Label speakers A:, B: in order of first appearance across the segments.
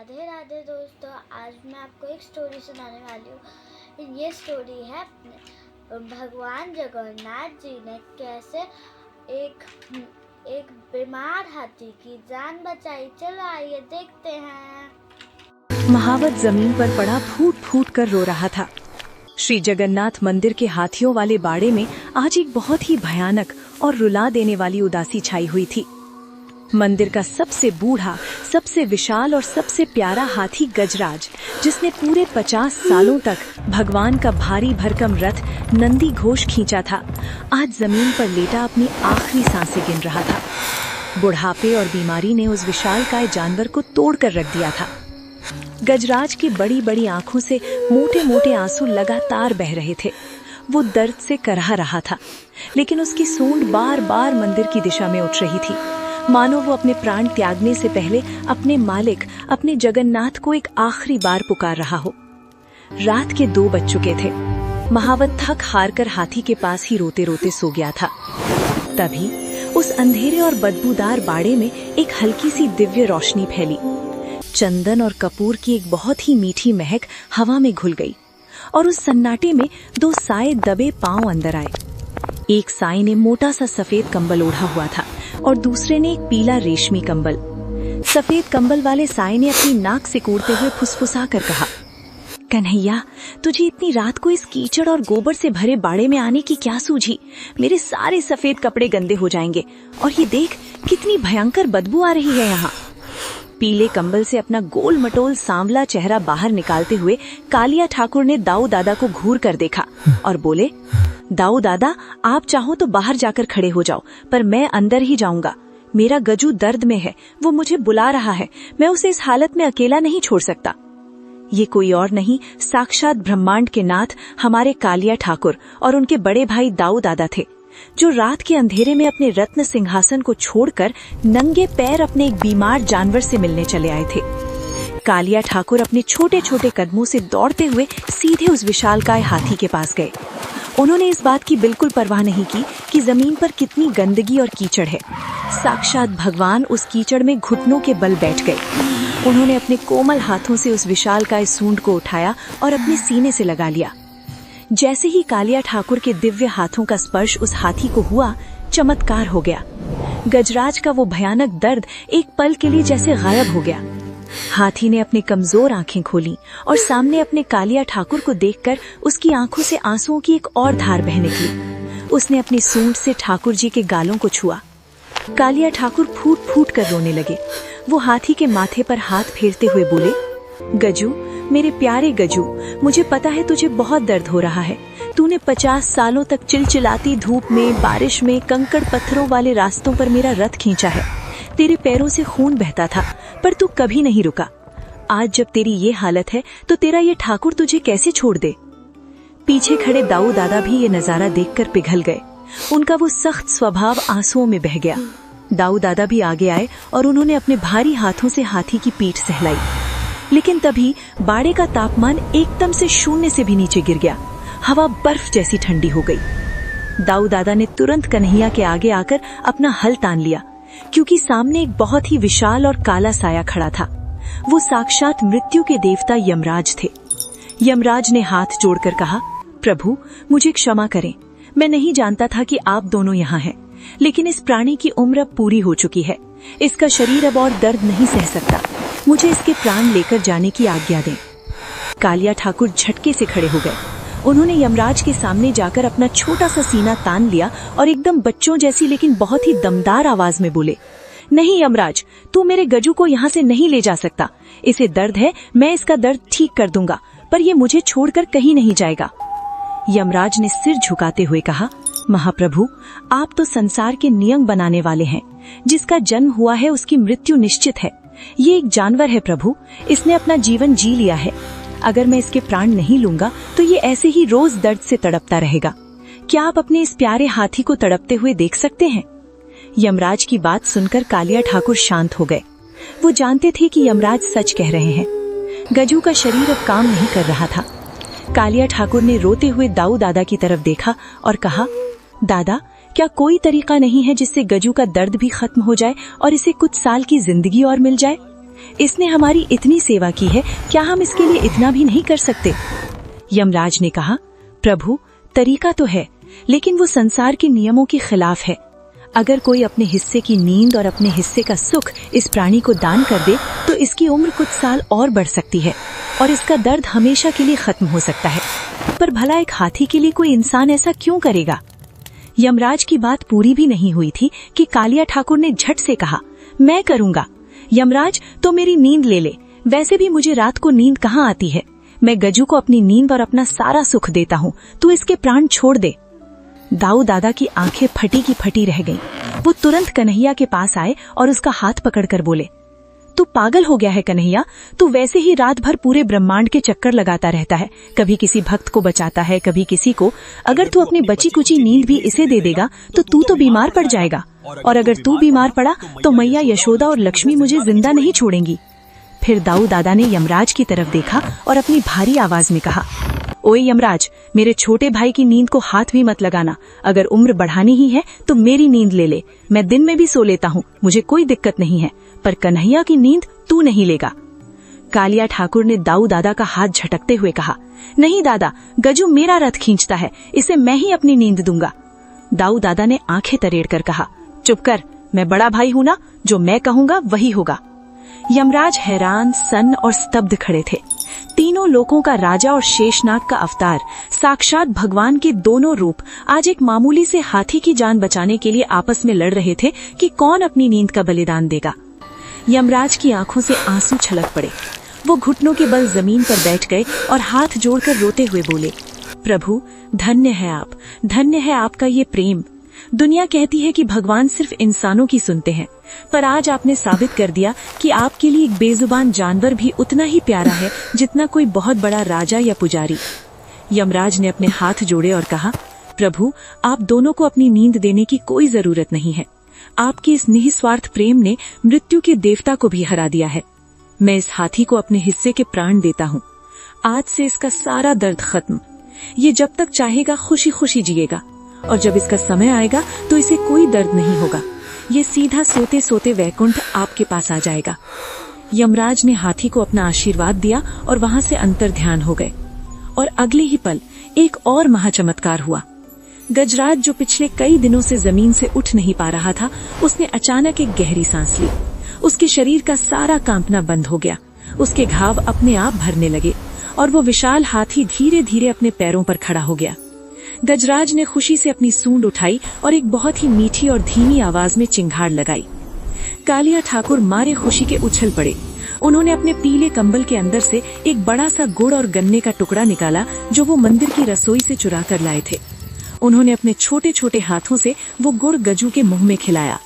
A: राधे राधे दोस्तों, आज मैं आपको एक स्टोरी सुनाने वाली हूँ। ये स्टोरी है भगवान जगन्नाथ जी ने कैसे एक बीमार हाथी की जान बचाई। चलो आइए देखते हैं।
B: महावत जमीन पर पड़ा फूट फूट कर रो रहा था। श्री जगन्नाथ मंदिर के हाथियों वाले बाड़े में आज एक बहुत ही भयानक और रुला देने वाली उदासी छाई हुई थी। मंदिर का सबसे बूढ़ा, सबसे विशाल और सबसे प्यारा हाथी गजराज, जिसने पूरे 50 सालों तक भगवान का भारी भरकम रथ नंदी घोष खींचा था, आज जमीन पर लेटा अपनी आखिरी सांसें गिन रहा था। बुढ़ापे और बीमारी ने उस विशालकाय जानवर को तोड़कर रख दिया था। गजराज की बड़ी बड़ी आंखों से मोटे मोटे आंसू लगातार बह रहे थे। वो दर्द से करहा रहा था, लेकिन उसकी सूंड बार बार मंदिर की दिशा में उठ रही थी, मानो वो अपने प्राण त्यागने से पहले अपने मालिक, अपने जगन्नाथ को एक आखिरी बार पुकार रहा हो। रात के 2 बज चुके थे। महावत थक हार कर हाथी के पास ही रोते रोते सो गया था। तभी उस अंधेरे और बदबूदार बाड़े में एक हल्की सी दिव्य रोशनी फैली। चंदन और कपूर की एक बहुत ही मीठी महक हवा में घुल गई और उस सन्नाटे में 2 साए दबे पांव अंदर आए। एक साए ने मोटा सा सफेद कंबल ओढ़ा हुआ था और दूसरे ने एक पीला रेशमी कंबल। सफेद कंबल वाले साए ने अपनी नाक सिकोड़ते हुए फुसफुसा कर कहा, कन्हैया, तुझे इतनी रात को इस कीचड़ और गोबर से भरे बाड़े में आने की क्या सूझी? मेरे सारे सफेद कपड़े गंदे हो जाएंगे और ये देख कितनी भयंकर बदबू आ रही है यहाँ। पीले कंबल से अपना गोल मटोल सांवला चेहरा बाहर निकालते हुए कालिया ठाकुर ने दाऊ दादा को घूर कर देखा और बोले, दाऊ दादा, आप चाहो तो बाहर जाकर खड़े हो जाओ, पर मैं अंदर ही जाऊंगा। मेरा गजू दर्द में है, वो मुझे बुला रहा है, मैं उसे इस हालत में अकेला नहीं छोड़ सकता। ये कोई और नहीं, साक्षात ब्रह्मांड के नाथ हमारे कालिया ठाकुर और उनके बड़े भाई दाऊ दादा थे, जो रात के अंधेरे में अपने रत्न सिंहासन को छोड़कर नंगे पैर अपने एक बीमार जानवर से मिलने चले आए थे। कालिया ठाकुर अपने छोटे छोटे कदमों से दौड़ते हुए सीधे उस विशालकाय हाथी के पास गए। उन्होंने इस बात की बिल्कुल परवाह नहीं की कि जमीन पर कितनी गंदगी और कीचड़ है। साक्षात भगवान उस कीचड़ में घुटनों के बल बैठ गए। उन्होंने अपने कोमल हाथों से उस विशालकाय सूंड को उठाया और अपने सीने से लगा लिया। जैसे ही कालिया ठाकुर के दिव्य हाथों का स्पर्श उस हाथी को हुआ, चमत्कार हो गया। गजराज का वो भयानक दर्द एक पल के लिए जैसे गायब हो गया। हाथी ने अपनी कमजोर आंखें खोली और सामने अपने कालिया ठाकुर को देखकर उसकी आंखों से आंसुओं की एक और धार बह निकली। उसने अपनी सूंड से ठाकुर जी के गालों को छुआ। कालिया ठाकुर फूट फूट कर रोने लगे। वो हाथी के माथे पर हाथ फेरते हुए बोले, गजू, मेरे प्यारे गजू, मुझे पता है तुझे बहुत दर्द हो रहा है। तूने 50 सालों तक चिलचिलाती धूप में, बारिश में, कंकड़ पत्थरों वाले रास्तों पर मेरा रथ खींचा है। तेरे पैरों से खून बहता था, पर तू कभी नहीं रुका। आज जब तेरी ये हालत है, तो तेरा ये ठाकुर तुझे कैसे छोड़ दे? पीछे खड़े दाऊ दादा भी ये नजारा देखकर पिघल गए। उनका वो सख्त स्वभाव आंसुओं में बह गया। दाऊ दादा भी आगे आए और उन्होंने अपने भारी हाथों से हाथी की पीठ सहलाई। लेकिन तभी बाड़े का तापमान एकदम से 0 से भी नीचे गिर गया। हवा बर्फ जैसी ठंडी हो गई। दाऊ दादा ने तुरंत कन्हैया के आगे आकर अपना हल तान लिया, क्योंकि सामने एक बहुत ही विशाल और काला साया खड़ा था। वो साक्षात मृत्यु के देवता यमराज थे। यमराज ने हाथ जोड़कर कहा, प्रभु, मुझे क्षमा करें। मैं नहीं जानता था कि आप दोनों यहाँ हैं, लेकिन इस प्राणी की उम्र अब पूरी हो चुकी है। इसका शरीर अब और दर्द नहीं सह सकता। मुझे इसके प्राण लेकर जाने की आज्ञा दें। कालिया ठाकुर झटके से खड़े हो गए। उन्होंने यमराज के सामने जाकर अपना छोटा सा सीना तान लिया और एकदम बच्चों जैसी लेकिन बहुत ही दमदार आवाज में बोले, नहीं यमराज, तू मेरे गजू को यहाँ से नहीं ले जा सकता। इसे दर्द है, मैं इसका दर्द ठीक कर दूंगा, पर ये मुझे छोड़कर कहीं नहीं जाएगा। यमराज ने सिर झुकाते हुए कहा, महाप्रभु, आप तो संसार के नियम बनाने वाले हैं। जिसका जन्म हुआ है उसकी मृत्यु निश्चित है। ये एक जानवर है प्रभु, इसने अपना जीवन जी लिया है। अगर मैं इसके प्राण नहीं लूंगा तो ये ऐसे ही रोज दर्द से तड़पता रहेगा। क्या आप अपने इस प्यारे हाथी को तड़पते हुए देख सकते हैं? यमराज की बात सुनकर कालिया ठाकुर शांत हो गए। वो जानते थे कि यमराज सच कह रहे हैं। गजू का शरीर अब काम नहीं कर रहा था। कालिया ठाकुर ने रोते हुए दाऊ दादा की तरफ देखा और कहा, दादा, क्या कोई तरीका नहीं है जिससे गजू का दर्द भी खत्म हो जाए और इसे कुछ साल की जिंदगी और मिल जाए? इसने हमारी इतनी सेवा की है, क्या हम इसके लिए इतना भी नहीं कर सकते? यमराज ने कहा, प्रभु, तरीका तो है, लेकिन वो संसार के नियमों के खिलाफ है। अगर कोई अपने हिस्से की नींद और अपने हिस्से का सुख इस प्राणी को दान कर दे तो इसकी उम्र कुछ साल और बढ़ सकती है और इसका दर्द हमेशा के लिए खत्म हो सकता है। पर भला एक हाथी के लिए कोई इंसान ऐसा क्यों करेगा? यमराज की बात पूरी भी नहीं हुई थी कि कालिया ठाकुर ने झट से कहा, मैं करूंगा। यमराज, तो मेरी नींद ले ले। वैसे भी मुझे रात को नींद कहाँ आती है। मैं गजू को अपनी नींद और अपना सारा सुख देता हूँ, तू इसके प्राण छोड़ दे। दाऊ दादा की आंखें फटी की फटी रह गईं। वो तुरंत कन्हैया के पास आए और उसका हाथ पकड़कर बोले, तू पागल हो गया है कन्हैया। तू वैसे ही रात भर पूरे ब्रह्मांड के चक्कर लगाता रहता है, कभी किसी भक्त को बचाता है, कभी किसी को। अगर तू अपनी बची कुची नींद भी इसे दे देगा तो तू तो बीमार पड़ जाएगा, और अगर तू बीमार पड़ा तो मैया यशोदा और लक्ष्मी मुझे जिंदा नहीं छोड़ेंगी। फिर दाऊ दादा ने यमराज की तरफ देखा और अपनी भारी आवाज में कहा, ओए यमराज, मेरे छोटे भाई की नींद को हाथ भी मत लगाना। अगर उम्र बढ़ानी ही है तो मेरी नींद ले ले। मैं दिन में भी सो लेता हूँ, मुझे कोई दिक्कत नहीं है, पर कन्हैया की नींद तू नहीं लेगा। कालिया ठाकुर ने दाऊ दादा का हाथ झटकते हुए कहा, नहीं दादा, गजू मेरा रथ खींचता है, इसे मैं ही अपनी नींद दूंगा। दाऊ दादा ने आंखें तरेड़कर कहा, चुप कर, मैं बड़ा भाई हूं ना, जो मैं कहूंगा वही होगा। यमराज हैरान, सन्न और स्तब्ध खड़े थे। तीनों लोकों का राजा और शेषनाग का अवतार, साक्षात भगवान के दोनों रूप, आज एक मामूली से हाथी की जान बचाने के लिए आपस में लड़ रहे थे कि कौन अपनी नींद का बलिदान देगा। यमराज की आंखों से आंसू छलक पड़े। वो घुटनों के बल जमीन पर बैठ गए और हाथ जोड़कर रोते हुए बोले, प्रभु, धन्य है आप, धन्य है आपका ये प्रेम। दुनिया कहती है कि भगवान सिर्फ इंसानों की सुनते हैं, पर आज आपने साबित कर दिया कि आपके लिए एक बेजुबान जानवर भी उतना ही प्यारा है जितना कोई बहुत बड़ा राजा या पुजारी। यमराज ने अपने हाथ जोड़े और कहा, प्रभु, आप दोनों को अपनी नींद देने की कोई जरूरत नहीं है। आपके इस निस्वार्थ प्रेम ने मृत्यु के देवता को भी हरा दिया है। मैं इस हाथी को अपने हिस्से के प्राण देता हूँ। आज से इसका सारा दर्द खत्म। ये जब तक चाहेगा खुशी खुशी जिएगा, और जब इसका समय आएगा तो इसे कोई दर्द नहीं होगा। ये सीधा सोते सोते वैकुंठ आपके पास आ जाएगा। यमराज ने हाथी को अपना आशीर्वाद दिया और वहां से अंतर ध्यान हो गए। और अगले ही पल एक और महाचमत्कार हुआ। गजराज, जो पिछले कई दिनों से जमीन से उठ नहीं पा रहा था, उसने अचानक एक गहरी सांस ली। उसके शरीर का सारा कांपना बंद हो गया। उसके घाव अपने आप भरने लगे और वो विशाल हाथी धीरे धीरे अपने पैरों पर खड़ा हो गया। गजराज ने खुशी से अपनी सूंड उठाई और एक बहुत ही मीठी और धीमी आवाज में चिंगाड़ लगाई। कालिया ठाकुर मारे खुशी के उछल पड़े। उन्होंने अपने पीले कंबल के अंदर से एक बड़ा सा गुड़ और गन्ने का टुकड़ा निकाला, जो वो मंदिर की रसोई से चुरा कर लाए थे। उन्होंने अपने छोटे छोटे हाथों से वो गुड़ गजू के मुंह में खिलाया।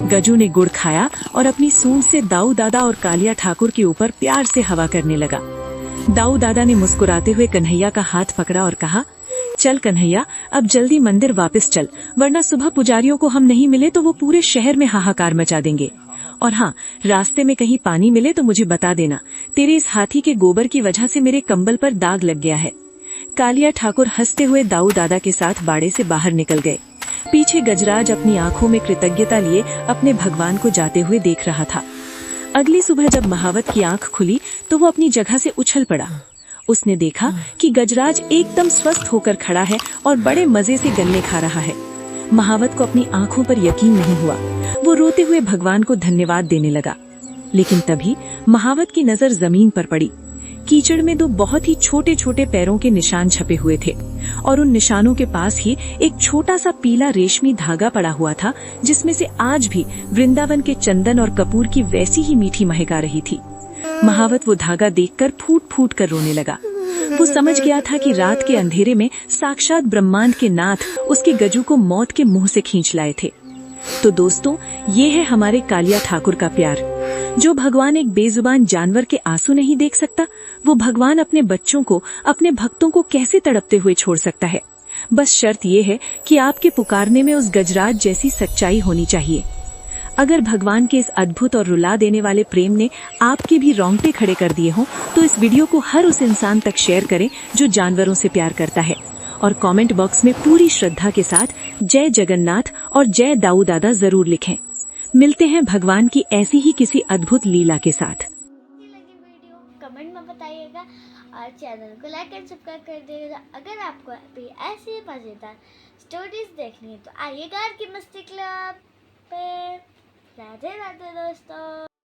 B: गजू ने गुड़ खाया और अपनी सूंड से दाऊ दादा और कालिया ठाकुर के ऊपर प्यार से हवा करने लगा। दाऊ दादा ने मुस्कुराते हुए कन्हैया का हाथ पकड़ा और कहा, चल कन्हैया, अब जल्दी मंदिर वापस चल, वरना सुबह पुजारियों को हम नहीं मिले तो वो पूरे शहर में हाहाकार मचा देंगे। और हाँ, रास्ते में कहीं पानी मिले तो मुझे बता देना। तेरे इस हाथी के गोबर की वजह से मेरे कंबल पर दाग लग गया है। कालिया ठाकुर हंसते हुए दाऊ दादा के साथ बाड़े से बाहर निकल गए। पीछे गजराज अपनी आंखों में कृतज्ञता लिए अपने भगवान को जाते हुए देख रहा था। अगली सुबह जब महावत की आंख खुली तो वो अपनी जगह से उछल पड़ा। उसने देखा कि गजराज एकदम स्वस्थ होकर खड़ा है और बड़े मजे से गन्ने खा रहा है। महावत को अपनी आंखों पर यकीन नहीं हुआ। वो रोते हुए भगवान को धन्यवाद देने लगा। लेकिन तभी महावत की नजर जमीन पर पड़ी। कीचड़ में दो बहुत ही छोटे छोटे पैरों के निशान छपे हुए थे और उन निशानों के पास ही एक छोटा सा पीला रेशमी धागा पड़ा हुआ था, जिसमें से आज भी वृंदावन के चंदन और कपूर की वैसी ही मीठी महक आ रही थी। महावत वो धागा देखकर फूट फूट कर रोने लगा। वो समझ गया था कि रात के अंधेरे में साक्षात ब्रह्मांड के नाथ उसके गजू को मौत के मुंह से खींच लाए थे। तो दोस्तों, ये है हमारे कालिया ठाकुर का प्यार। जो भगवान एक बेजुबान जानवर के आंसू नहीं देख सकता, वो भगवान अपने बच्चों को, अपने भक्तों को कैसे तड़पते हुए छोड़ सकता है। बस शर्त ये है कि आपके पुकारने में उस गजराज जैसी सच्चाई होनी चाहिए। अगर भगवान के इस अद्भुत और रुला देने वाले प्रेम ने आपके भी रोंगटे खड़े कर दिए हों, तो इस वीडियो को हर उस इंसान तक शेयर करें जो जानवरों से प्यार करता है, और कमेंट बॉक्स में पूरी श्रद्धा के साथ जय जगन्नाथ और जय दाऊ दादा जरूर लिखें। मिलते हैं भगवान की ऐसी ही किसी अद्भुत लीला के साथ।
A: कमेंट में बताइएगा और चैनल को लाइक एंड सब्सक्राइब कर दीजिएगा। अगर आपको भी ऐसी मज़ेदार स्टोरीज देखनी है तो आइएगा की मस्ती क्लब पे। राधे राधे दोस्तों।